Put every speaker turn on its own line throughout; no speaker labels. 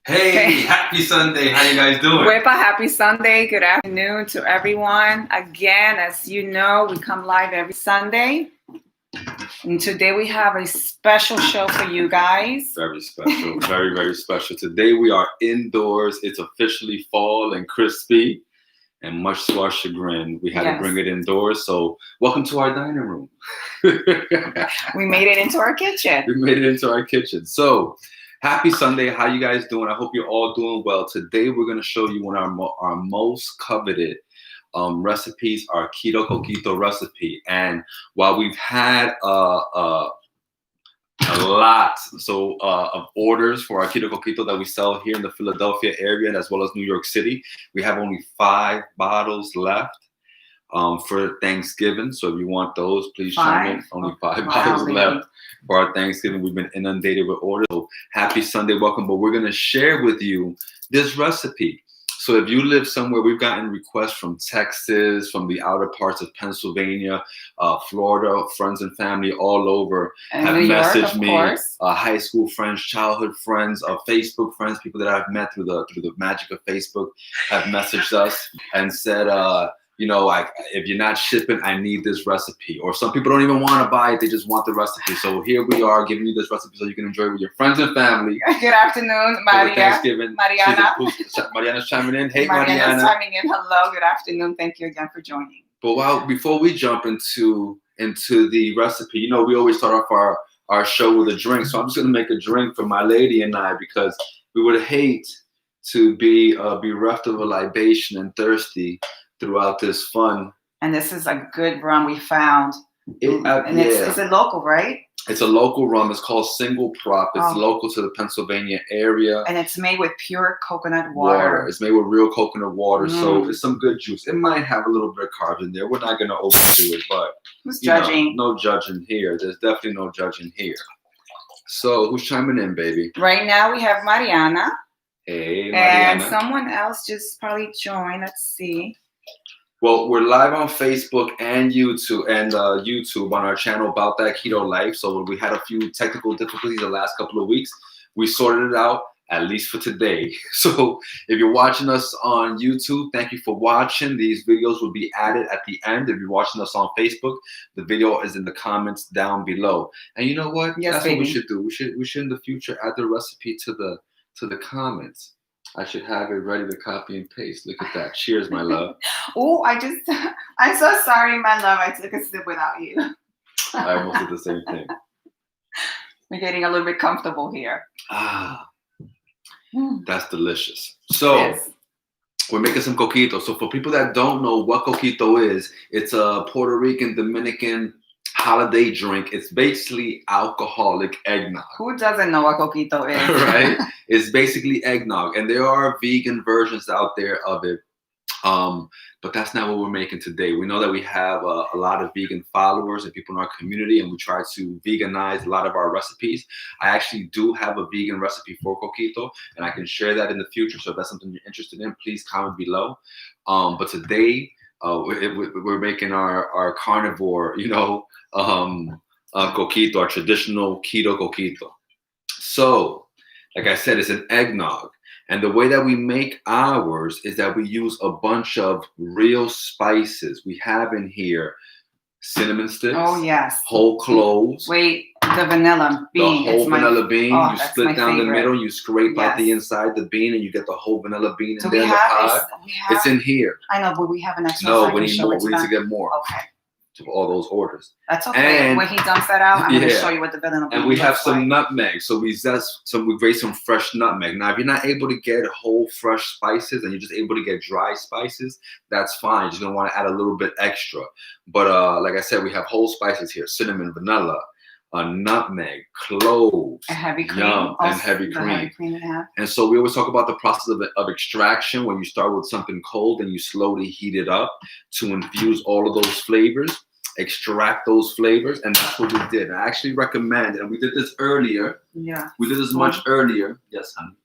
Hey, happy Sunday. How you guys doing?
Wepa, happy Sunday. Good afternoon to everyone. Again, as you know, we come live every Sunday. And today we have a special show for you guys.
Very special. Very, very special. Today we are indoors. It's officially fall and crispy. And much to our chagrin, we had to bring it indoors. So welcome to our dining room.
We made it into our kitchen.
We made it into our kitchen. So happy Sunday. How you guys doing? I hope you're all doing well. Today we're going to show you one of our most coveted recipes, our Keto Coquito recipe. And while we've had a lot of orders for our Keto Coquito that we sell here in the Philadelphia area as well as New York City, we have only 5 bottles left for Thanksgiving. So if you want those, please chime in. Only 5 bottles left for our Thanksgiving. We've been inundated with orders. So happy Sunday, welcome. But we're going to share with you this recipe. So if you live somewhere, we've gotten requests from Texas, from the outer parts of Pennsylvania, Florida, friends and family all over have messaged me. High school friends, childhood friends, Facebook friends, people that I've met through the magic of Facebook have messaged us and said, if you're not shipping, I need this recipe. Or some people don't even want to buy it; they just want the recipe. So here we are giving you this recipe so you can enjoy it with your friends and family.
Good afternoon, Maria.
Thanksgiving.
Mariana.
Mariana's chiming in. Hey,
Mariana's chiming in. Hello. Good afternoon. Thank you again for joining.
But before we jump into the recipe, we always start off our show with a drink. So I'm just gonna make a drink for my lady and I because we would hate to be bereft of a libation and thirsty throughout this fun.
And this is a good rum we found. It's a local, right?
It's a local rum. It's called Single Prop. It's local to the Pennsylvania area.
And it's made with pure coconut water.
It's made with real coconut water. So it's some good juice. It might have a little bit of carbs in there. We're not going to overdo it, but
who's judging?
No judging here. There's definitely no judging here. So who's chiming in, baby?
Right now we have Mariana.
Hey, Mariana.
And someone else just probably joined. Let's see.
Well, we're live on Facebook and YouTube on our channel About That Keto Life. So we had a few technical difficulties the last couple of weeks. We sorted it out, at least for today. So if you're watching us on YouTube, thank you for watching. These videos will be added at the end. If you're watching us on Facebook, the video is in the comments down below. And you know what? That's what we should do. We should in the future add the recipe to the comments. I should have it ready to copy and paste. Look at that. Cheers, my love.
I'm so sorry, my love. I took a sip without you.
I almost did the same thing.
We're getting a little bit comfortable here.
That's delicious. So we're making some coquito. So for people that don't know what coquito is, it's a Puerto Rican, Dominican holiday drink. It's basically alcoholic eggnog.
Who doesn't know what coquito is?
Right? It's basically eggnog, and there are vegan versions out there of it. But that's not what we're making today. We know that we have a lot of vegan followers and people in our community, and we try to veganize a lot of our recipes. I actually do have a vegan recipe for coquito, and I can share that in the future. So if that's something you're interested in, please comment below. But today we're making our carnivore, coquito, our traditional keto coquito. So, like I said, it's an eggnog. And the way that we make ours is that we use a bunch of real spices. We have in here cinnamon sticks.
Oh, yes.
Whole cloves.
Wait, the vanilla bean.
The whole vanilla bean.
Oh,
you split down the middle, you scrape out the inside the bean, and you get the whole vanilla bean in there in the pod. It's in here.
I know, but we have an extra.
No, we need more. We need to get more.
Okay.
To all those orders.
That's okay. And when he dumps that out, I'm going to show you what the vanilla bean.
And we have some nutmeg. So we grate some fresh nutmeg. Now, if you're not able to get whole fresh spices and you're just able to get dry spices, that's fine. You're just going to want to add a little bit extra. But like I said, we have whole spices here: cinnamon, vanilla, nutmeg, cloves,
heavy cream,
and heavy cream. And so we always talk about the process of extraction, when you start with something cold and you slowly heat it up to infuse all of those flavors, extract those flavors, and that's what we did. I actually recommend, and we did this earlier.
Yeah.
We did this much earlier. Yes, honey.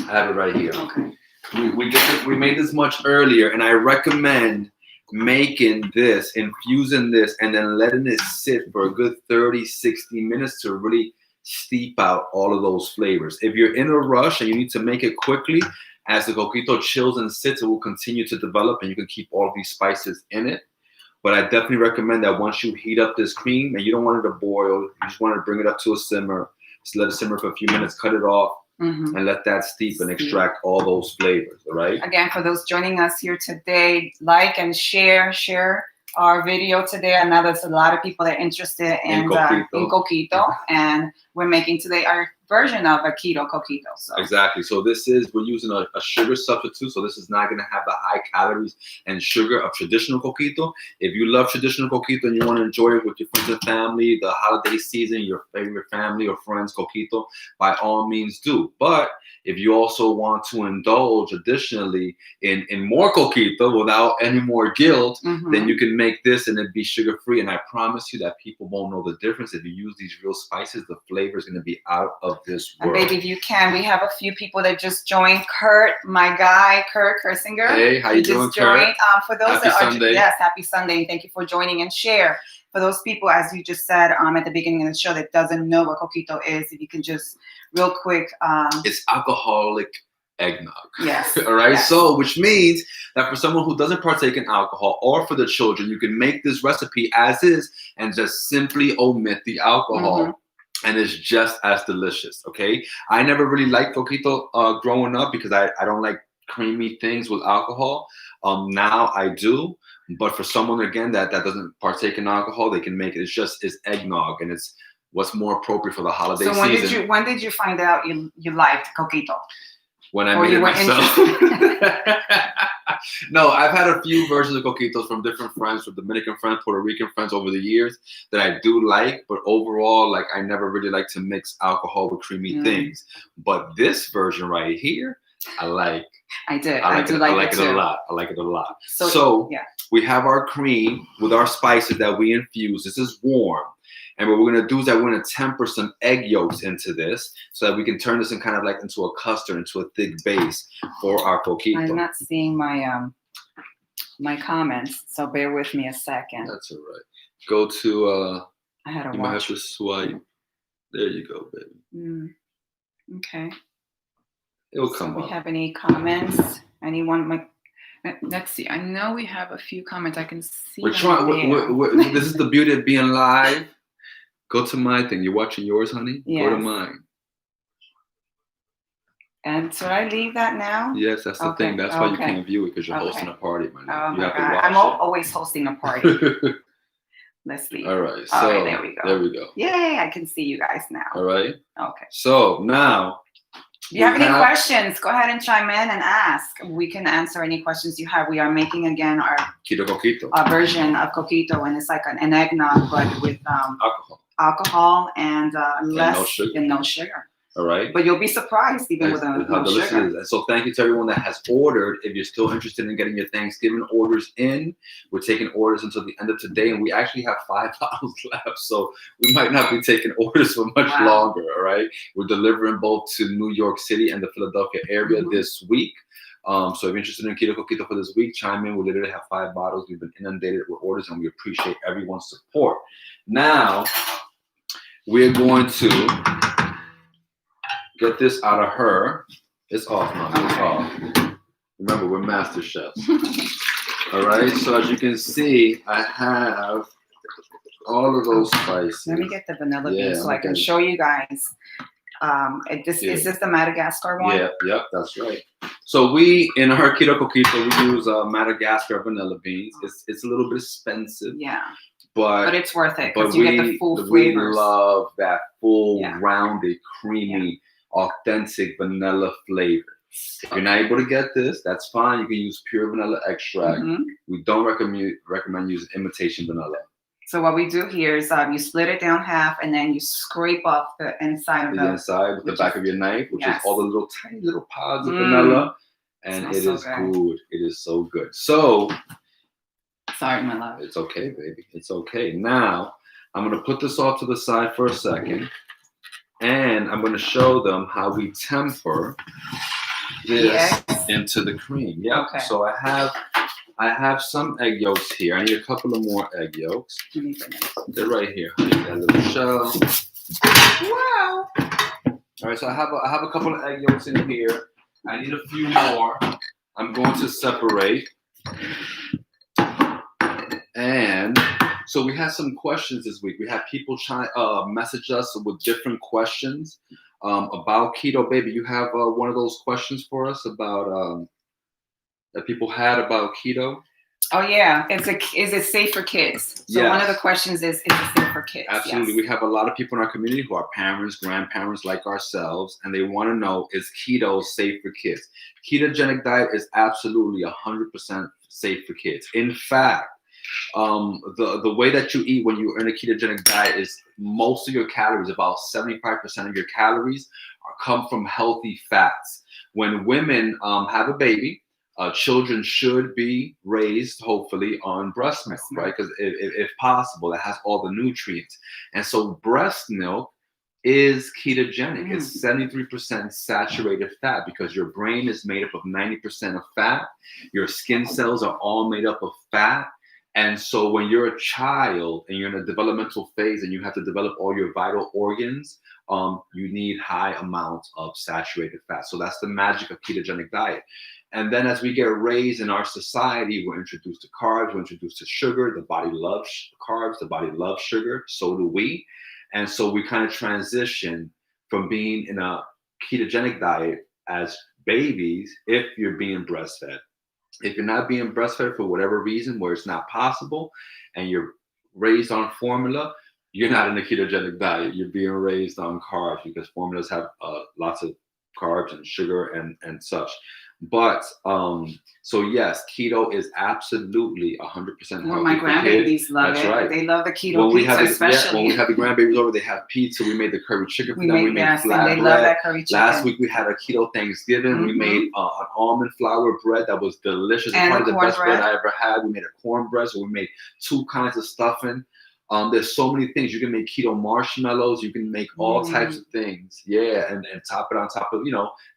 I have it right here.
Okay.
We made this much earlier, and I recommend making this, infusing this, and then letting it sit for a good 30, 60 minutes to really steep out all of those flavors. If you're in a rush and you need to make it quickly, as the coquito chills and sits, it will continue to develop and you can keep all of these spices in it. But I definitely recommend that once you heat up this cream and you don't want it to boil, you just want to bring it up to a simmer, just let it simmer for a few minutes, cut it off, and let that steep and extract all those flavors, all right?
Again, for those joining us here today, like and share our video today. I know there's a lot of people that are interested in coquito, and we're making today our version of a keto coquito. So.
Exactly. So we're using a sugar substitute. So this is not going to have the high calories and sugar of traditional coquito. If you love traditional coquito and you want to enjoy it with your friends and family, the holiday season, your favorite family or friends coquito, by all means do. But if you also want to indulge additionally in more coquito without any more guilt, then you can make this and it be sugar-free. And I promise you that people won't know the difference. If you use these real spices, the flavor is going to be out of this world.
And baby, if you can, we have a few people that just joined. Kurt, my guy, Kurt Kersinger.
Hey, how you doing, Kurt?
For those
happy
that are,
Sunday.
Yes, happy Sunday. And thank you for joining and share. For those people, as you just said at the beginning of the show, that doesn't know what coquito is, if you can just real quick.
It's alcoholic eggnog.
Yes.
All right.
Yes.
So, which means that for someone who doesn't partake in alcohol, or for the children, you can make this recipe as is and just simply omit the alcohol. And it's just as delicious. Okay. I never really liked coquito growing up because I don't like creamy things with alcohol. Now I do. But for someone, again, that doesn't partake in alcohol, they can make it. It's eggnog, and it's what's more appropriate for the holiday season.
So when did you find out you liked coquito?
When I made it myself. No, I've had a few versions of coquitos from different friends, from Dominican friends, Puerto Rican friends over the years that I do like. But overall, like, I never really like to mix alcohol with creamy things. But this version right here, I like.
I do
like it a lot. I like it a lot. So yeah. We have our cream with our spices that we infuse. This is warm. And what we're going to do is that we're going to temper some egg yolks into this so that we can turn this in kind of like into a custard, into a thick base for our coquito.
I'm not seeing my my comments, so bear with me a second.
That's all right. Go to,
I had to
you might have to swipe. There you go, baby.
Okay.
It'll come up.
We have any comments? Anyone? Let's see. I know we have a few comments. I can see.
We're trying. This is the beauty of being live. Go to my thing. You're watching yours, honey?
Yes.
Go to mine.
And should I leave that now?
Yes, that's the thing. That's why you can't view it, because you're hosting a party, my love.
You have to watch I'm always hosting a party. Let's leave.
All right.
So there we go.
There we go.
Yay, I can see you guys now.
All right.
Okay.
So now,
if you have any questions, go ahead and chime in and ask. We can answer any questions you have. We are making, again, our
Keto Coquito.
Our version of coquito, and it's like an eggnog, but with alcohol and less and no sugar.
All right.
But you'll be surprised even with no sugar.
So thank you to everyone that has ordered. If you're still interested in getting your Thanksgiving orders in, we're taking orders until the end of today, and we actually have 5 bottles left. So we might not be taking orders for much longer. All right. We're delivering both to New York City and the Philadelphia area this week. So if you're interested in Keto Coquito for this week, chime in. We literally have 5 bottles. We've been inundated with orders, and we appreciate everyone's support. Now, we're going to get this out of her. It's off, Mom. It's off. Remember, we're master chefs. All right. So as you can see, I have all of those spices.
Let me get the vanilla beans so I can show you guys. Is this the Madagascar one?
Yep, that's right. So in our Keto Coquito, we use Madagascar Vanilla Beans. It's a little bit expensive.
Yeah.
But
it's worth it because you get the full flavors.
We love that full, rounded, creamy, authentic vanilla flavor. If you're not able to get this, that's fine. You can use pure vanilla extract. We don't recommend using imitation vanilla.
So what we do here is you split it down half, and then you scrape off the inside of
the inside with the back of your knife, which is all the tiny little pods of vanilla, and it is good. It is so good. So,
sorry, my love.
It's okay, baby. It's okay. Now I'm gonna put this off to the side for a second, and I'm gonna show them how we temper this into the cream. Yeah. Okay. So I have some egg yolks here. I need a couple of more egg yolks. They're right here, honey. That little shell.
Wow.
All right, so I have a couple of egg yolks in here. I need a few more. I'm going to separate. And so we had some questions this week. We had people try message us with different questions about keto. Baby, you have one of those questions for us about that people had about keto?
Oh yeah, is it safe for kids? So one of the questions is it safe for kids?
Absolutely.
Yes.
We have a lot of people in our community who are parents, grandparents like ourselves, and they want to know, is keto safe for kids? Ketogenic diet is absolutely 100% safe for kids. In fact, the way that you eat when you're in a ketogenic diet is most of your calories, about 75% of your calories, come from healthy fats. When women have a baby, children should be raised, hopefully, on breast milk, right? Because if possible, it has all the nutrients. And so breast milk is ketogenic. It's 73% saturated fat because your brain is made up of 90% of fat. Your skin cells are all made up of fat. And so when you're a child and you're in a developmental phase and you have to develop all your vital organs, you need high amounts of saturated fat. So that's the magic of ketogenic diet. And then as we get raised in our society, we're introduced to carbs, we're introduced to sugar. The body loves carbs, the body loves sugar, so do we. And so we kind of transition from being in a ketogenic diet as babies if you're being breastfed. If you're not being breastfed for whatever reason where it's not possible and you're raised on formula, you're not in a ketogenic diet. You're being raised on carbs because formulas have lots of carbs and sugar and such. But so yes, keto is absolutely 100% healthy.
Well, my grandbabies love it. Right. They love the keto pizza, especially.
When we have the grandbabies over, they have pizza. We made the curry chicken for them. We made flatbread.
They love that curry chicken.
Last week we had a keto Thanksgiving. We made an almond flour bread that was delicious. It's probably the best bread I ever had. We made a cornbread, so we made 2 kinds of stuffing. There's so many things. You can make keto marshmallows. You can make all types of things. Yeah, and top it on top of,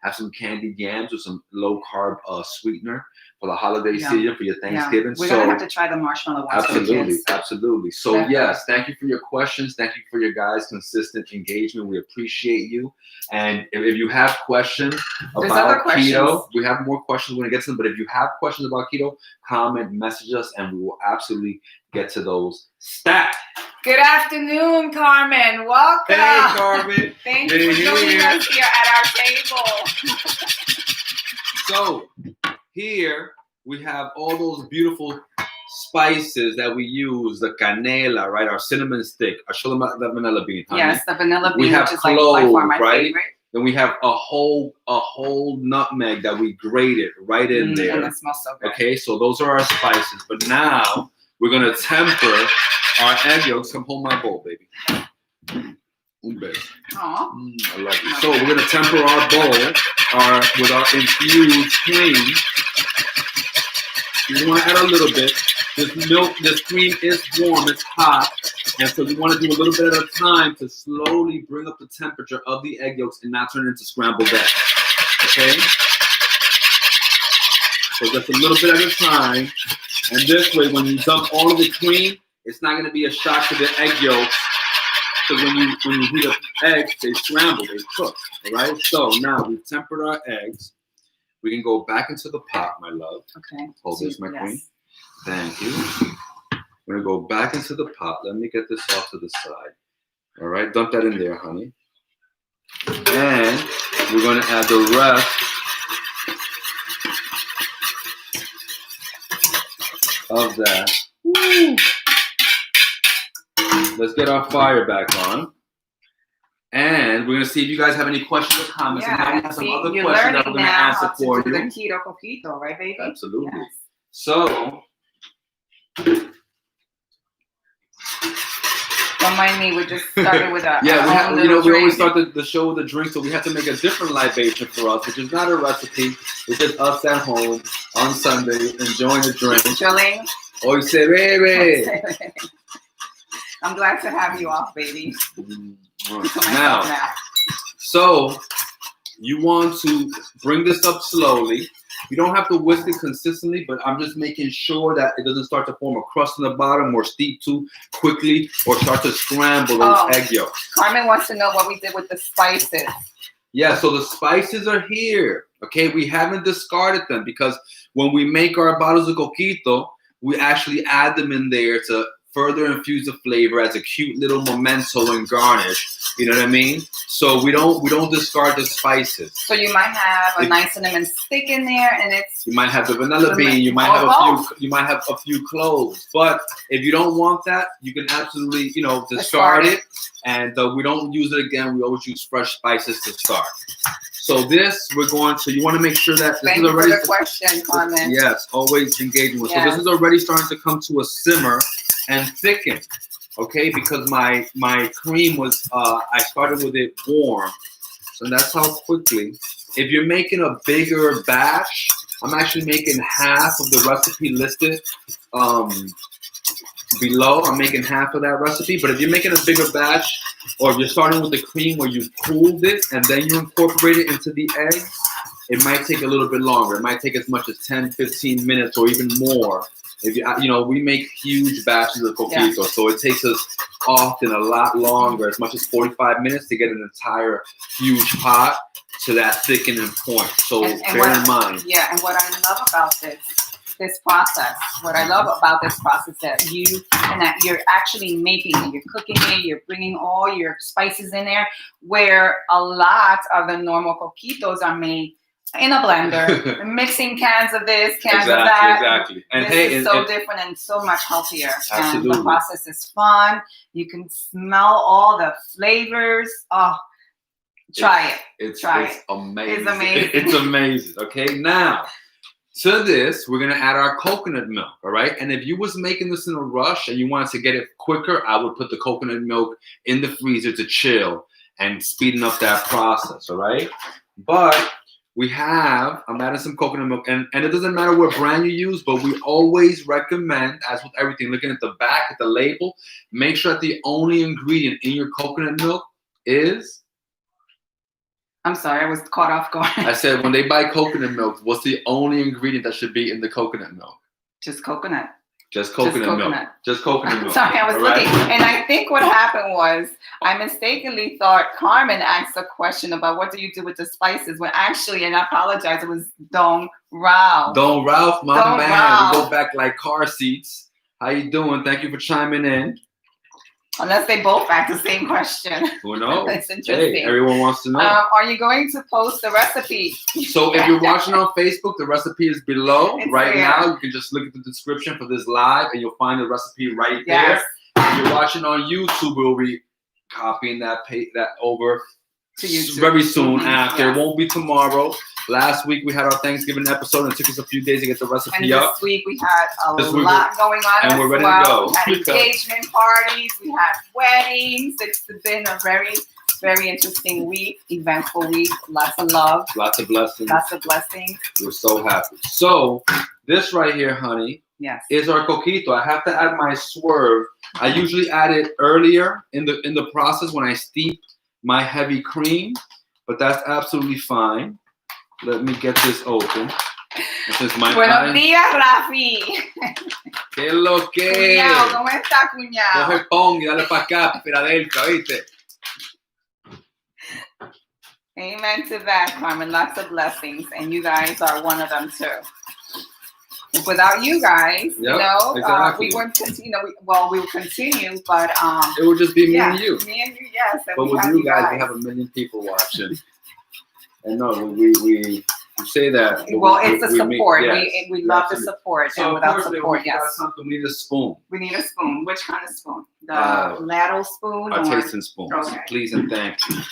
have some candied yams with some low carb sweetener for the holiday season, for your Thanksgiving.
We're going to have to try the marshmallow ones.
Absolutely. So yes, thank you for your questions. Thank you for your guys' consistent engagement. We appreciate you. And if you have questions about keto, we have more questions. We're going to get to them. But if you have questions about keto, comment, message us, and we will absolutely get to those stat.
Good afternoon, Carmen. Welcome.
Hey, Carmen.
Thank you for joining us here at our table.
So here we have all those beautiful spices that we use, the canela, right? Our cinnamon stick. I'll show them the vanilla bean. Honey.
Yes, the vanilla bean,
we have
which is
cloves,
like by far my
right?
favorite.
Then we have a whole nutmeg that we grated right in there.
And it smells so good.
Okay, so those are our spices. But now we're gonna temper our egg yolks. Come hold my bowl, baby. I love it. So we're gonna temper our bowl with our infused cream. You want to add a little bit. This cream is warm, it's hot, and so you want to do a little bit at a time to slowly bring up the temperature of the egg yolks and not turn it into scrambled eggs. Okay? So just a little bit at a time, and this way, when you dump all of the cream, it's not going to be a shock to the egg yolks. Because when you heat up eggs, they scramble, they cook. All right. So now we've tempered our eggs. We can go back into the pot, my love.
Okay.
Hold this, my queen. Thank you. We're gonna go back into the pot. Let me get this off to the side. All right. Dump that in there, honey. And we're gonna add the rest of that. Woo. Let's get our fire back on. And we're going to see if you guys have any questions or comments.
Yeah,
and we have some other questions that we're going to answer for you.
The Keto Coquito, right, baby?
Absolutely.
Yes.
So,
don't mind me. We just started with a
we always start the show with a drink, so we have to make a different libation for us, which is not a recipe. It's just us at home on Sunday enjoying a drink.
Chilling.
Hoy se bebe.
I'm glad to have you off, baby.
Now, so you want to bring this up slowly. You don't have to whisk it consistently, but I'm just making sure that it doesn't start to form a crust in the bottom or steep too quickly or start to scramble those egg yolks.
Carmen wants to know what we did with the spices.
Yeah, so the spices are here. Okay, we haven't discarded them because when we make our bottles of coquito, we actually add them in there to further infuse the flavor as a cute little memento and garnish. You know what I mean? So we don't discard the spices.
So you might have a nice cinnamon stick in there, and
you might have the vanilla bean. You might have a few cloves. But if you don't want that, you can absolutely discard it. And we don't use it again. We always use fresh spices to start. So this, you want to make sure that this is already.
Thank you for the question, Carmen.
Yes, always engaging with. Yes. So this is already starting to come to a simmer and thicken, okay? Because my cream was, I started with it warm. So that's how quickly. If you're making a bigger batch, I'm actually making half of the recipe listed below. I'm making half of that recipe. But if you're making a bigger batch, or if you're starting with the cream where you cooled it and then you incorporate it into the eggs, it might take a little bit longer. It might take as much as 10, 15 minutes or even more. If we make huge batches of coquito, so it takes us often a lot longer, as much as 45 minutes to get an entire huge pot to that thickening point. So bear in mind.
Yeah, and what I love about this process, that you're actually making it, you're cooking it, you're bringing all your spices in there, where a lot of the normal coquitos are made in a blender, mixing cans of this, cans of that.
Exactly. And
this is so different and so much healthier.
Absolutely.
And the process is fun. You can smell all the flavors. Oh, try it.
It's
amazing.
It's amazing. It's amazing. Okay, now to this, we're gonna add our coconut milk. All right. And if you was making this in a rush and you wanted to get it quicker, I would put the coconut milk in the freezer to chill and speeding up that process. All right. But I'm adding some coconut milk, and it doesn't matter what brand you use, but we always recommend, as with everything, looking at the back, at the label, make sure that the only ingredient in your coconut milk is...
I'm sorry, I was caught off guard.
I said when they buy coconut milk, what's the only ingredient that should be in the coconut milk?
Just coconut.
Just coconut milk. Just coconut milk.
Sorry, I was looking. And I think what happened was I mistakenly thought Carmen asked a question about what do you do with the spices, when actually, and I apologize, it was Don Ralph.
Don Ralph, my man. We go back like car seats. How you doing? Thank you for chiming in.
Unless they both ask the same question.
Who knows?
That's interesting.
Hey, everyone wants to know.
Are you going to post the recipe?
So if you're watching on Facebook, the recipe is below now. You can just look at the description for this live and you'll find the recipe right there. If you're watching on YouTube, we'll be copying that over to YouTube very soon after. It won't be tomorrow. Last week we had our Thanksgiving episode and it took us a few days to get the recipe up.
This week we had a lot going on
and we're ready to go.
We had engagement parties, we had weddings. It's been a very, very interesting week, eventful week. Lots of love.
Lots of blessings.
Lots of blessings.
We're so happy. So this right here, honey, is our coquito. I have to add my swerve. I usually add it earlier in the process when I steep my heavy cream, but that's absolutely fine. Let me get this open. This is my
Buenos días, Rafi.
¿Qué lo que?
Cuñado, ¿cómo está, cuñado?
Coge pong y dale para acá, Filadelfia, ¿viste?
Amen to that, Carmen. Lots of blessings, and you guys are one of them too. Without you guys, we wouldn't continue. We will continue, but
it would just be me and you.
Me and you, yes.
But with you guys, we have 1 million people watching. And no, we say that.
Well, it's the support. We love the support.
So
and without support,
we need a spoon.
We need a spoon. Which kind of spoon? The ladle spoon?
A tasting spoon. Okay. Please and thank you.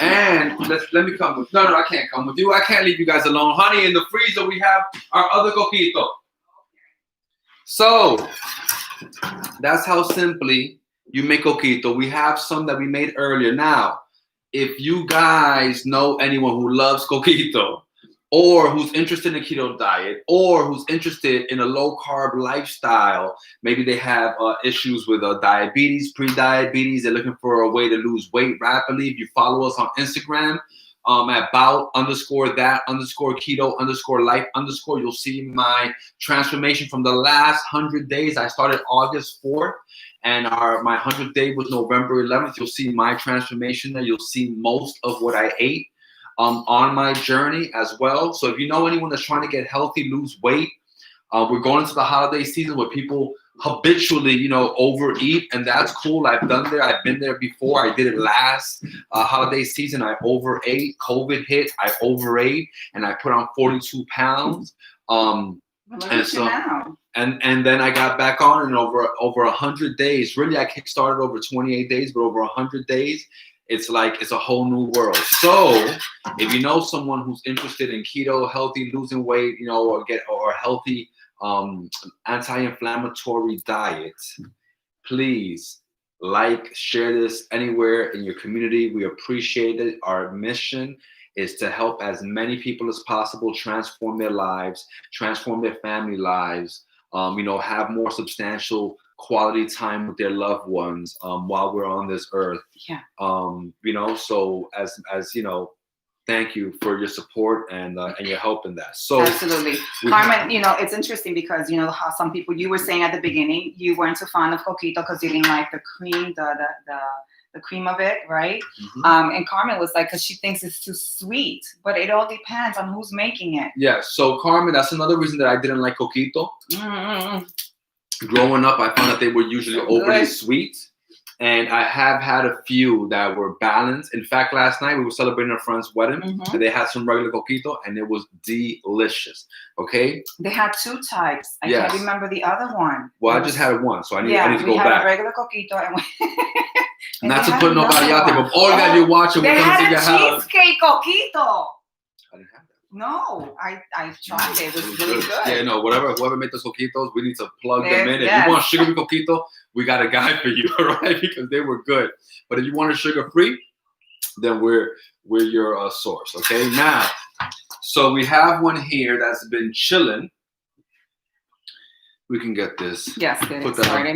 And let me come with. No, I can't come with you. I can't leave you guys alone. Honey, in the freezer we have our other coquito. So that's how simply you make coquito. We have some that we made earlier. Now, if you guys know anyone who loves coquito, or who's interested in a keto diet, or who's interested in a low-carb lifestyle, maybe they have issues with diabetes, pre-diabetes, they're looking for a way to lose weight rapidly. If you follow us on Instagram, at bout_that_keto_life_, you'll see my transformation from the last 100 days. I started August 4th, and my 100th day was November 11th. You'll see my transformation there. You'll see most of what I ate on my journey as well. So if you know anyone that's trying to get healthy, lose weight, we're going into the holiday season where people habitually, overeat, and that's cool. I've been there before. I did it last holiday season. I overate. COVID hit. I overate, and I put on 42 pounds. And then I got back on, and over 100 days. Really, I kickstarted over 28 days, but over 100 days, it's like it's a whole new world. So if you know someone who's interested in keto, healthy, losing weight, or healthy anti-inflammatory diet, please share this anywhere in your community. We appreciate it. Our mission is to help as many people as possible transform their lives, transform their family lives, have more substantial quality time with their loved ones while we're on this earth.
Yeah.
So as thank you for your support and your help in that. So
absolutely, Carmen. It's interesting because how some people, you were saying at the beginning, you weren't too fond of coquito because you didn't like the cream, the cream of it, right? Mm-hmm. And Carmen was like, because she thinks it's too sweet, but it all depends on who's making it.
Yeah. So Carmen, that's another reason that I didn't like coquito. Mm-hmm. Growing up, I found that they were usually overly sweet. And I have had a few that were balanced. In fact, last night we were celebrating a friend's wedding, mm-hmm. and they had some regular coquito, and it was delicious. Okay.
They had two types. I can't remember the other one.
Well, I just had one, so I need to go back.
We had a regular coquito, and
not to put nobody out there, but all you guys, you're watching, we're coming to your house.
They had a cheesecake coquito.
I didn't have that.
No, I tried it. It was really good.
Yeah, no, whoever made those coquitos, we need to plug them in. If you want sugar-free coquito, we got a guy for you, right? Because they were good. But if you want a sugar-free, then we're your source. Okay. Now, so we have one here that's been chilling. We can get this.
Yes, good.
Put that over there.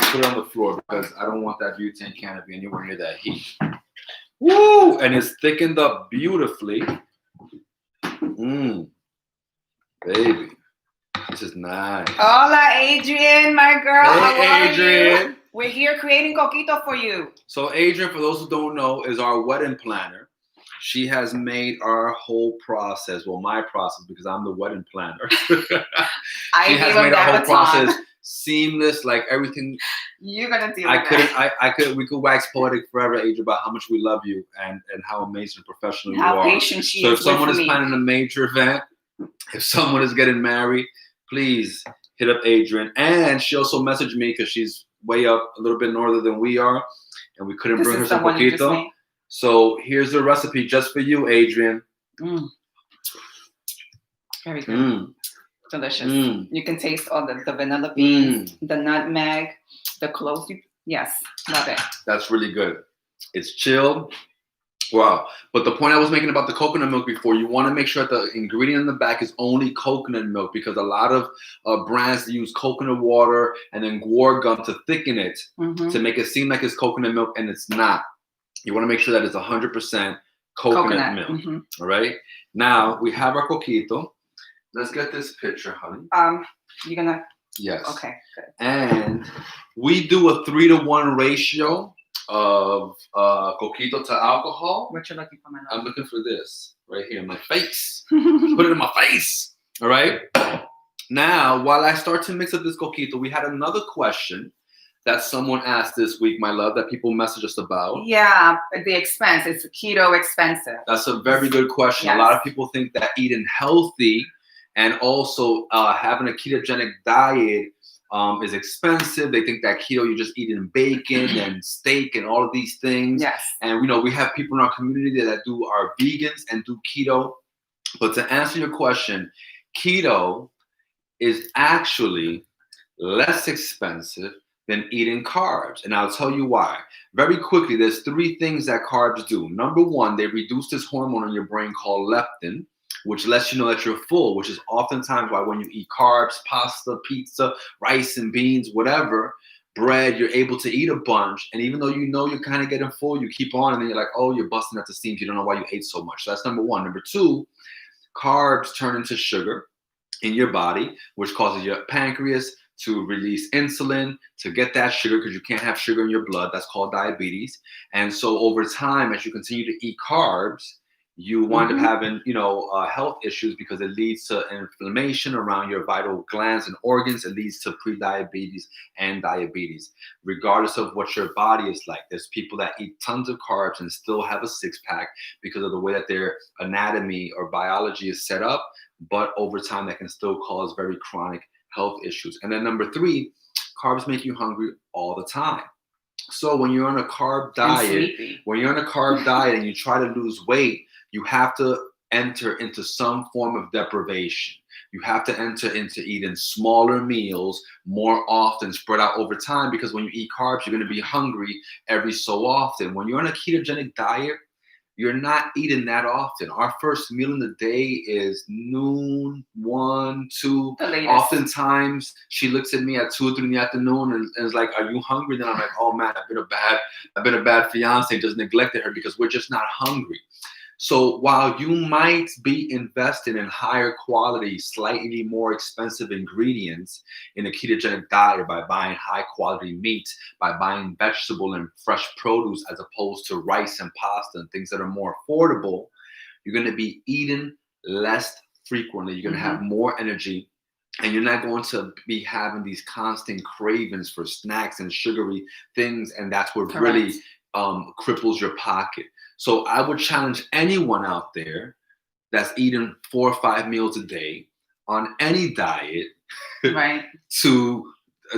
Put it on the floor because I don't want that butane canopy anywhere near that heat. Woo! And it's thickened up beautifully. Baby, this is nice.
Hola, Adrian, my girl.
Hey,
how are
Adrian.
You? We're here creating coquito for you.
So Adrian, for those who don't know, is our wedding planner. She has made our whole process, well, my process, because I'm the wedding planner. She has made our whole process seamless, like everything.
You're gonna deal with that.
We could wax poetic forever, Adrian, about how much we love you and how amazing professional you
are.
How
patient she
is. So
if
someone is planning a major event, if someone is getting married, please hit up Adrian. And she also messaged me because she's way up a little bit northern than we are, and we couldn't bring her some coquito. So here's the recipe just for you, Adrian.
Very good. Delicious. You can taste all the vanilla beans, the nutmeg, the cloves. Yes, love it.
That's really good. It's chilled. Wow. But the point I was making about the coconut milk before, you want to make sure that the ingredient in the back is only coconut milk, because a lot of brands use coconut water and then guar gum to thicken it to make it seem like it's coconut milk, and it's not. You want to make sure that it's 100% coconut milk. All right. Now we have our coquito. Let's get this picture, honey.
You're gonna.
Yes.
Okay. Good.
And we do a 3-to-1 ratio of coquito to alcohol.
What you looking for, my love?
I'm looking for this right here in my face. Put it in my face. All right. Now, while I start to mix up this coquito, we had another question that someone asked this week, my love, that people message us about.
Yeah, the expense. It's keto expensive.
That's a very good question. Yes. A lot of people think that eating healthy and also having a ketogenic diet is expensive. They think that keto, you're just eating bacon and steak and all of these things.
Yes.
And we have people in our community that are vegans and do keto. But to answer your question, keto is actually less expensive than eating carbs. And I'll tell you why. Very quickly, there's 3 things that carbs do. Number 1, they reduce this hormone in your brain called leptin, which lets you know that you're full, which is oftentimes why when you eat carbs, pasta, pizza, rice and beans, whatever, bread, you're able to eat a bunch. And even though you know you're kind of getting full, you keep on, and then you're like, oh, you're busting at the seams. You don't know why you ate so much. So that's number one. Number two, carbs turn into sugar in your body, which causes your pancreas to release insulin to get that sugar, because you can't have sugar in your blood. That's called diabetes. And so over time, as you continue to eat carbs, you wind up having, health issues, because it leads to inflammation around your vital glands and organs. It leads to prediabetes and diabetes, regardless of what your body is like. There's people that eat tons of carbs and still have a six-pack because of the way that their anatomy or biology is set up. But over time, that can still cause very chronic health issues. And then number three, carbs make you hungry all the time. So when you're on a carb diet, and you try to lose weight, you have to enter into some form of deprivation. You have to enter into eating smaller meals more often, spread out over time, because when you eat carbs, you're going to be hungry every so often. When you're on a ketogenic diet, you're not eating that often. Our first meal in the day is noon, 1, 2. Oftentimes, she looks at me at 2 or 3 in the afternoon and is like, "Are you hungry?" Then I'm like, "Oh man, I've been a bad fiance, just neglected her," because we're just not hungry. So while you might be investing in higher quality, slightly more expensive ingredients in a ketogenic diet by buying high quality meat, by buying vegetable and fresh produce as opposed to rice and pasta and things that are more affordable, you're going to be eating less frequently. You're going to have more energy, and you're not going to be having these constant cravings for snacks and sugary things. And that's what really cripples your pocket. So I would challenge anyone out there that's eating 4 or 5 meals a day on any diet to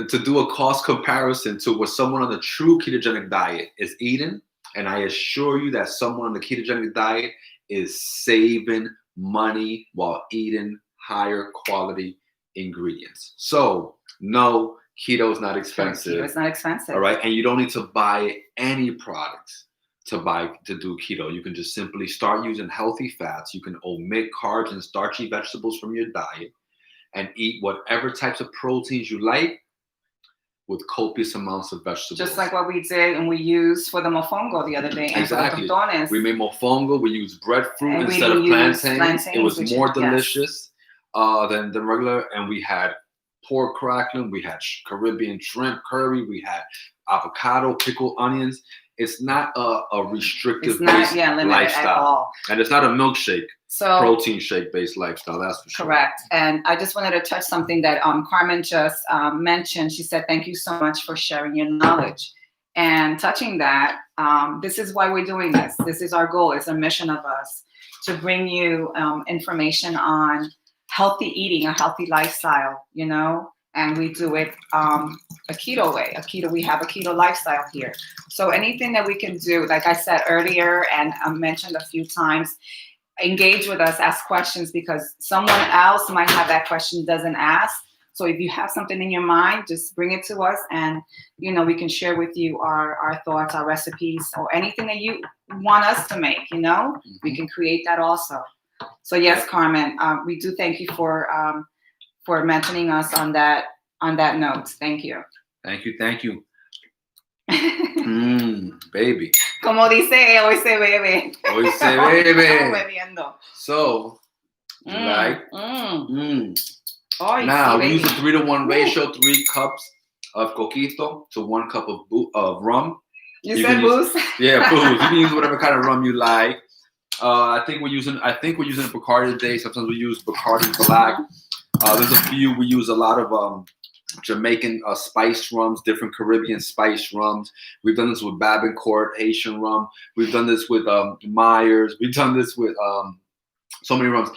do a cost comparison to what someone on the true ketogenic diet is eating. And I assure you that someone on the ketogenic diet is saving money while eating higher quality ingredients. So no, keto is not expensive.
Keto is not expensive.
All right. And you don't need to buy any products to do keto. You can just simply start using healthy fats. You can omit carbs and starchy vegetables from your diet and eat whatever types of proteins you like with copious amounts of vegetables.
Just like what we did and we used for the mofongo the other day.
Exactly. We made mofongo. We used breadfruit instead of plantains. It was more delicious than the regular. And we had pork crackling. We had Caribbean shrimp curry. We had avocado, pickled onions. It's not a restrictive based lifestyle. At all. And it's not a milkshake, protein shake based lifestyle, that's for sure.
Correct. And I just wanted to touch something that Carmen just mentioned. She said, "Thank you so much for sharing your knowledge." And touching that, this is why we're doing this. This is our goal. It's a mission of us to bring you information on healthy eating, a healthy lifestyle, and we do it a keto way. We have a keto lifestyle here. So anything that we can do, like I said earlier and I mentioned a few times, engage with us, ask questions, because someone else might have that question, doesn't ask. So if you have something in your mind, just bring it to us, and we can share with you our thoughts, our recipes, or anything that you want us to make. We can create that also. So yes, Carmen, we do thank you for mentioning us on that note. Thank you.
Thank you. Baby.
Como dice, hoy se bebe.
Hoy se bebe. So, now we use a 3-to-1 ratio, 3 cups of coquito to 1 cup of rum.
You said booze?
Yeah, booze. You can use whatever kind of rum you like. I think we're using Bacardi today. Sometimes we use Bacardi Black. There's a few. We use a lot of Jamaican spiced rums, different Caribbean spiced rums. We've done this with Babincourt, Haitian rum. We've done this with Myers. We've done this with so many rums.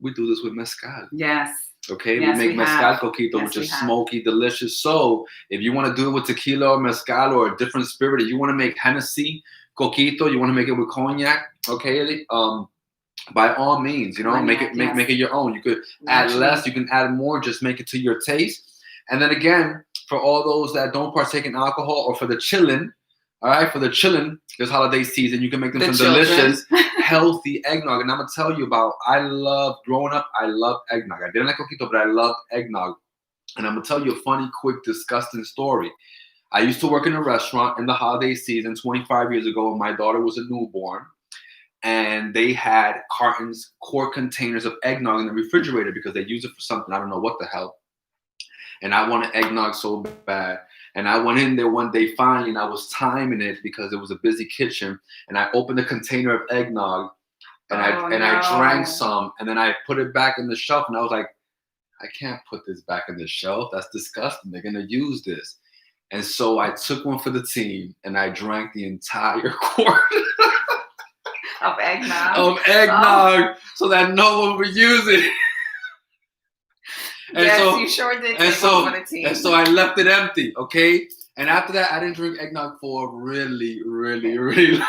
We do this with mezcal.
Yes.
Okay, yes, we make mezcal coquito, which is smoky, delicious. So if you want to do it with tequila or mezcal or a different spirit, if you want to make Hennessy coquito, you want to make it with cognac, okay, by all means, make it your own. You could add less, you can add more, just make it to your taste. And then again, for all those that don't partake in alcohol, or for the chillin', all right, this holiday season, you can make them some delicious, healthy eggnog. And I'm going to tell you growing up, I loved eggnog. I didn't like coquito, but I loved eggnog. And I'm going to tell you a funny, quick, disgusting story. I used to work in a restaurant in the holiday season 25 years ago when my daughter was a newborn. And they had quart containers of eggnog in the refrigerator because they use it for something. I don't know what the hell. And I wanted eggnog so bad. And I went in there one day finally, and I was timing it because it was a busy kitchen. And I opened a container of eggnog, and I drank some, and then I put it back in the shelf. And I was like, I can't put this back in the shelf. That's disgusting. They're gonna use this. And so I took one for the team, and I drank the entire quart.
Of eggnog.
So that no one would use it. And
yes,
so,
you sure did.
And so I left it empty, okay? And after that, I didn't drink eggnog for a really, really, really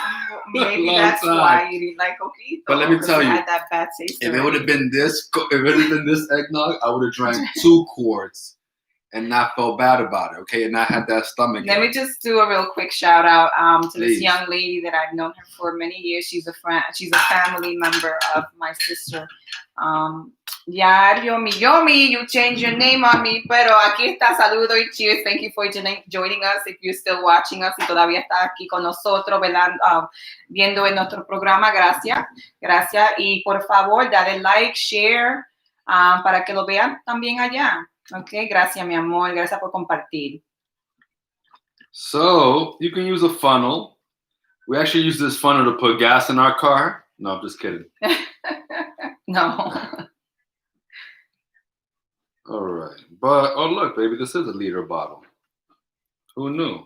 Maybe
long
that's
time.
why you didn't like coquito.
But let me tell you,
had that bad taste.
If it would have been this eggnog, I would have drank 2 quarts. And not felt bad about it, okay? And I had that stomach.
Let me just do a real quick shout out to this young lady that I've known her for many years. She's a friend. She's a family member of my sister. Yomi, you changed your name on me, pero aquí está. Saludo y cheers. Thank you for joining us. If you're still watching us y todavía está aquí con nosotros, ¿verdad? Viendo en nuestro programa, gracias. Y por favor, dale like, share, para que lo vean también allá. Okay, gracias, mi amor. Gracias por compartir.
So, you can use a funnel. We actually use this funnel to put gas in our car. No, I'm just kidding.
No.
All right. But, oh, look, baby, this is a liter bottle. Who knew?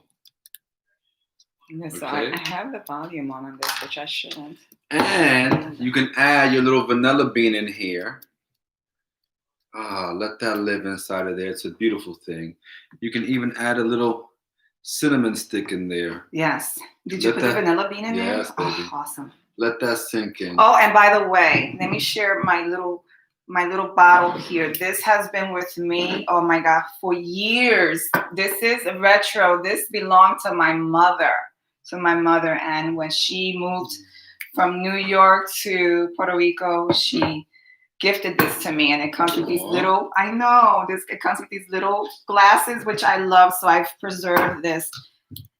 Yes, okay. I have the volume on this, which I shouldn't.
And you can add your little vanilla bean in here. Let that live inside of there. It's a beautiful thing. You can even add a little cinnamon stick in there.
Yes. Did you put the vanilla bean in there?
Yes, baby.
Oh, awesome.
Let that sink in.
Oh, and by the way, let me share my little bottle here. This has been with me, oh my God, for years. This is retro. This belonged to my mother. And when she moved from New York to Puerto Rico, she gifted this to me, and it comes with these little, it comes with these little glasses, which I love, so I've preserved this.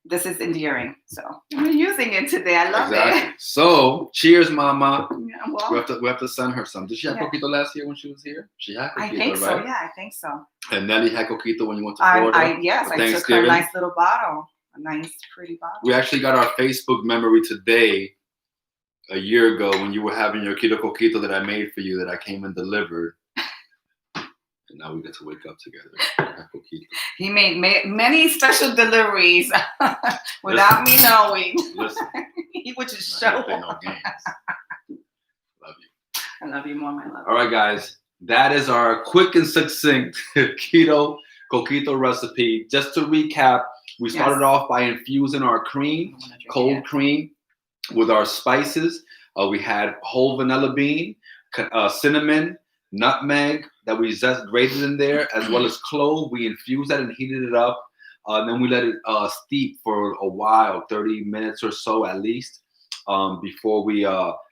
This is endearing, so I'm using it today. I love it.
So, cheers, Mama.
Yeah, well,
we have to send her some. Did she have coquito last year when she was here? She had coquito,
I think so,
right?
Yeah, I think so.
And Nelly had coquito when you went to Florida?
Yes, I took her a nice little bottle. A nice, pretty bottle.
We actually got our Facebook memory today, a year ago, when you were having your Keto Coquito that I made for you, that I came and delivered. And now we get to wake up together.
He made many special deliveries without me knowing.
Listen,
he would just show up.
No games. Love you.
I love you more, my love.
All right, guys. That is our quick and succinct Keto Coquito recipe. Just to recap, we started off by infusing our cream, cold cream, with our spices. We had whole vanilla bean, cinnamon, nutmeg that we grated in there, as well as clove. We infused that and heated it up. Then we let it steep for a while, 30 minutes or so at least, before we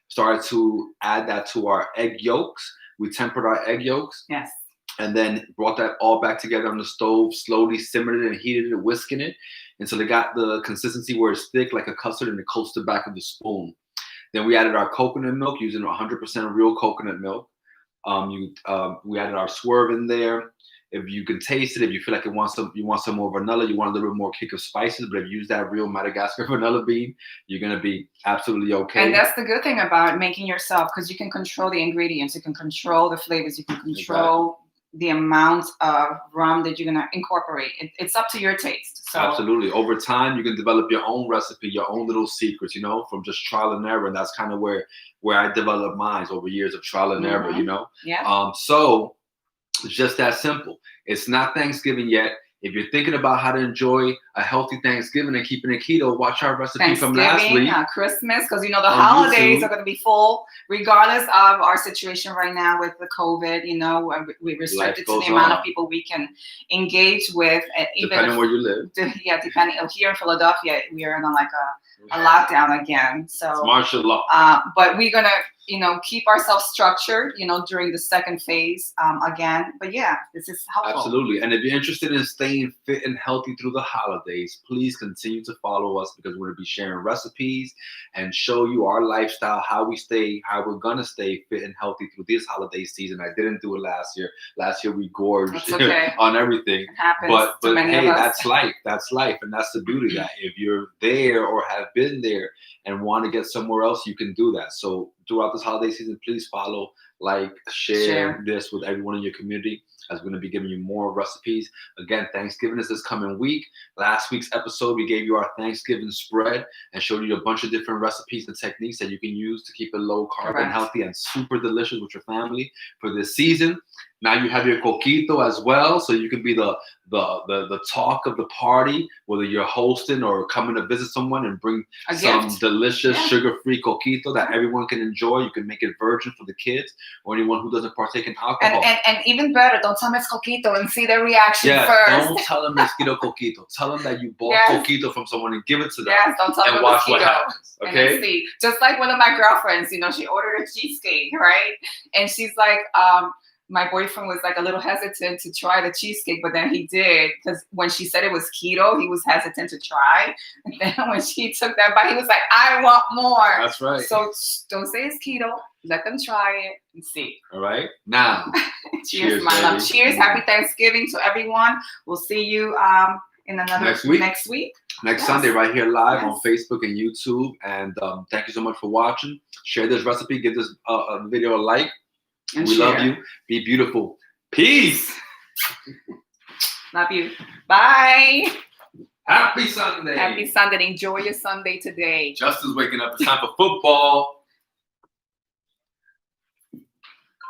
started to add that to our egg yolks. We tempered our egg yolks.
Yes.
And then brought that all back together on the stove, slowly simmered it and heated it, whisking it until it got the consistency where it's thick like a custard and it coats the back of the spoon. Then we added our coconut milk using 100% real coconut milk. We added our swerve in there. If you can taste it, if you feel like you want some more vanilla, you want a little bit more kick of spices, but if you use that real Madagascar vanilla bean, you're gonna be absolutely okay.
And that's the good thing about making yourself, because you can control the ingredients, you can control the flavors, you can control the amount of rum that you're gonna incorporate. It's up to your taste. So
absolutely. Over time, you can develop your own recipe, your own little secrets, from just trial and error. And that's kind of where I developed mine over years of trial and error,
Yeah.
So it's just that simple. It's not Thanksgiving yet. If you're thinking about how to enjoy a healthy Thanksgiving and keeping it keto, watch our recipe from last week.
Christmas, because the holidays are going to be full, regardless of our situation right now with the COVID. We restricted to the amount of people we can engage with.
Depending on where you live.
Yeah, depending. Here in Philadelphia, we are in a lockdown again. So
it's martial law.
But we're gonna keep ourselves structured, during the second phase again. But yeah, this is helpful.
Absolutely. And if you're interested in staying fit and healthy through the holidays, please continue to follow us, because we're going to be sharing recipes and show you our lifestyle, how we're going to stay fit and healthy through this holiday season. I didn't do it last year. Last year we gorged on everything.
It happens
but
to many
hey,
of us.
that's life. That's life. And that's the beauty, that if you're there or have been there and want to get somewhere else, you can do that. So throughout this holiday season, please follow, like, share this with everyone in your community, as we're going to be giving you more recipes. Again, Thanksgiving is this coming week. Last week's episode, we gave you our Thanksgiving spread and showed you a bunch of different recipes and techniques that you can use to keep it low carb and healthy and super delicious with your family for this season. Now you have your coquito as well, so you can be the talk of the party, whether you're hosting or coming to visit someone, and bring some delicious sugar-free coquito that everyone can enjoy. You can make it virgin for the kids or anyone who doesn't partake in alcohol.
And even better, don't tell them it's coquito and see their reaction first.
Don't tell them it's Keto Coquito. Tell them that you bought coquito from someone and give it to them.
Yes, don't tell them
and watch what happens. Okay.
And see, just like one of my girlfriends, she ordered a cheesecake, right? And she's like, my boyfriend was like a little hesitant to try the cheesecake, but then he did, because when she said it was keto, he was hesitant to try. And then when she took that bite, he was like, I want more.
That's right.
So don't say it's keto. Let them try it and see.
All right. Now,
cheers, my love. Cheers. Happy Thanksgiving to everyone. We'll see you in another next week.
Next Sunday, right here live on Facebook and YouTube. And thank you so much for watching. Share this recipe. Give this video a like. And we love you. Be beautiful. Peace.
Love you. Bye.
Happy Sunday.
Happy Sunday. Enjoy your Sunday today.
Justin's waking up. It's time for football.